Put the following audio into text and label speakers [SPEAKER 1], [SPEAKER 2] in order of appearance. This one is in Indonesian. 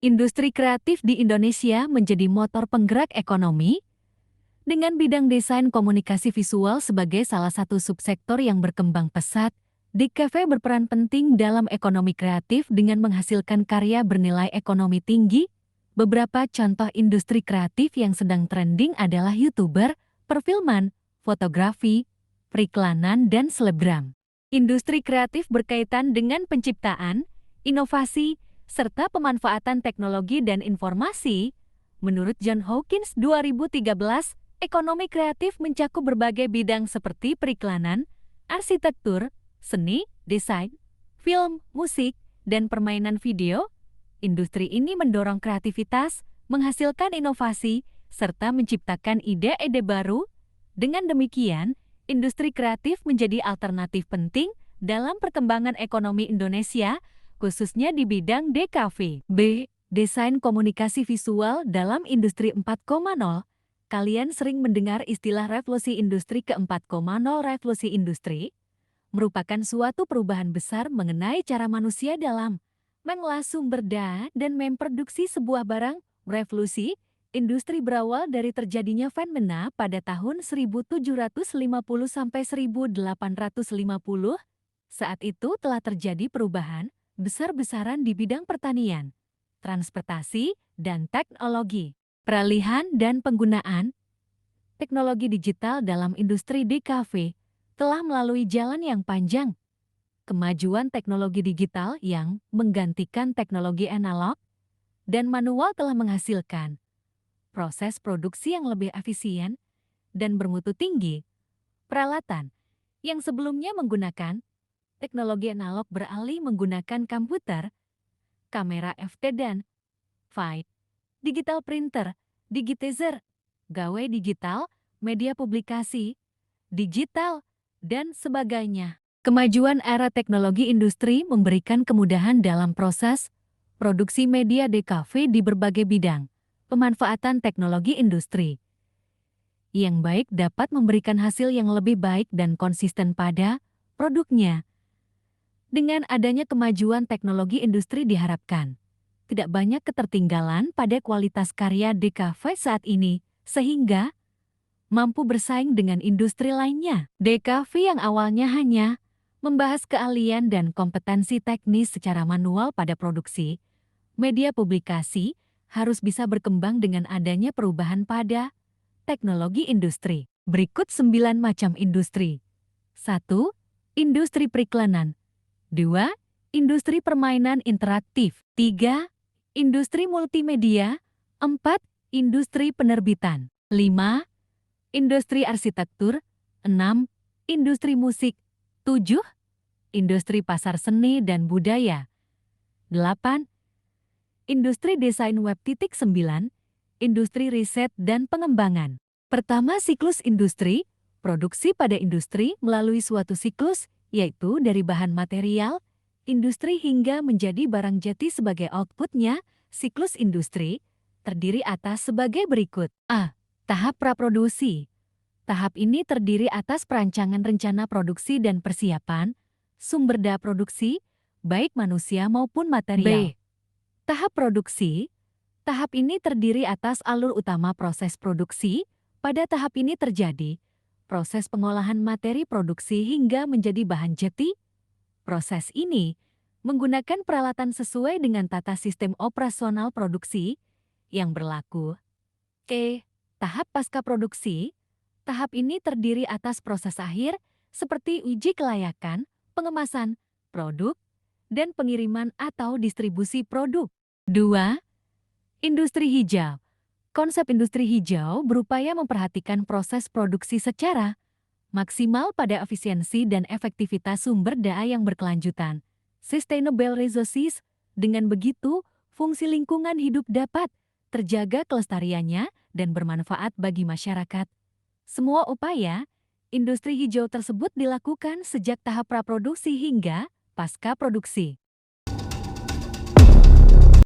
[SPEAKER 1] Industri kreatif di Indonesia menjadi motor penggerak ekonomi, dengan bidang desain komunikasi visual sebagai salah satu subsektor yang berkembang pesat. DKV berperan penting dalam ekonomi kreatif dengan menghasilkan karya bernilai ekonomi tinggi. Beberapa contoh industri kreatif yang sedang trending adalah YouTuber, perfilman, fotografi, periklanan, dan selebgram. Industri kreatif berkaitan dengan penciptaan, inovasi, serta pemanfaatan teknologi dan informasi. Menurut John Hawkins 2013, ekonomi kreatif mencakup berbagai bidang seperti periklanan, arsitektur, seni, desain, film, musik, dan permainan video. Industri ini mendorong kreativitas, menghasilkan inovasi, serta menciptakan ide-ide baru. Dengan demikian, industri kreatif menjadi alternatif penting dalam perkembangan ekonomi Indonesia, khususnya di bidang DKV. B. Desain komunikasi visual dalam industri 4.0. Kalian sering mendengar istilah revolusi industri ke-4.0. Revolusi industri merupakan suatu perubahan besar mengenai cara manusia dalam mengolah sumber daya dan memproduksi sebuah barang. Revolusi industri berawal dari terjadinya fenomena pada tahun 1750 sampai 1850. Saat itu telah terjadi perubahan besar-besaran di bidang pertanian, transportasi, dan teknologi. Peralihan dan penggunaan teknologi digital dalam industri DKV telah melalui jalan yang panjang. Kemajuan teknologi digital yang menggantikan teknologi analog dan manual telah menghasilkan proses produksi yang lebih efisien dan bermutu tinggi. Peralatan yang sebelumnya menggunakan teknologi analog beralih menggunakan komputer, kamera FT dan Fight, digital printer, digitizer, gawai digital, media publikasi, digital, dan sebagainya. Kemajuan era teknologi industri memberikan kemudahan dalam proses produksi media DKV di berbagai bidang. Pemanfaatan teknologi industri yang baik dapat memberikan hasil yang lebih baik dan konsisten pada produknya. Dengan adanya kemajuan teknologi industri diharapkan tidak banyak ketertinggalan pada kualitas karya DKV saat ini, sehingga mampu bersaing dengan industri lainnya. DKV yang awalnya hanya membahas keahlian dan kompetensi teknis secara manual pada produksi, media publikasi harus bisa berkembang dengan adanya perubahan pada teknologi industri. Berikut 9 macam industri. 1. Industri periklanan. 2. Industri permainan interaktif. 3. Industri multimedia. 4. Industri penerbitan. 5. Industri arsitektur. 6. Industri musik. 7. Industri pasar seni dan budaya. 8. Industri desain web. 9. Industri riset dan pengembangan. Pertama, siklus industri. Produksi pada industri melalui suatu siklus, yaitu dari bahan material, industri hingga menjadi barang jadi sebagai outputnya. Siklus industri terdiri atas sebagai berikut. A. Tahap praproduksi. Tahap ini terdiri atas perancangan rencana produksi dan persiapan sumber daya produksi, baik manusia maupun material. B. Tahap produksi. Tahap ini terdiri atas alur utama proses produksi. Pada tahap ini terjadi proses pengolahan materi produksi hingga menjadi bahan jadi. Proses ini menggunakan peralatan sesuai dengan tata sistem operasional produksi yang berlaku. E. Tahap pasca produksi. Tahap ini terdiri atas proses akhir seperti uji kelayakan, pengemasan produk, dan pengiriman atau distribusi produk. 2. Industri hijau. Konsep industri hijau berupaya memperhatikan proses produksi secara maksimal pada efisiensi dan efektivitas sumber daya yang berkelanjutan. Sustainable resources. Dengan begitu, fungsi lingkungan hidup dapat terjaga kelestariannya dan bermanfaat bagi masyarakat. Semua upaya industri hijau tersebut dilakukan sejak tahap praproduksi hingga pasca produksi.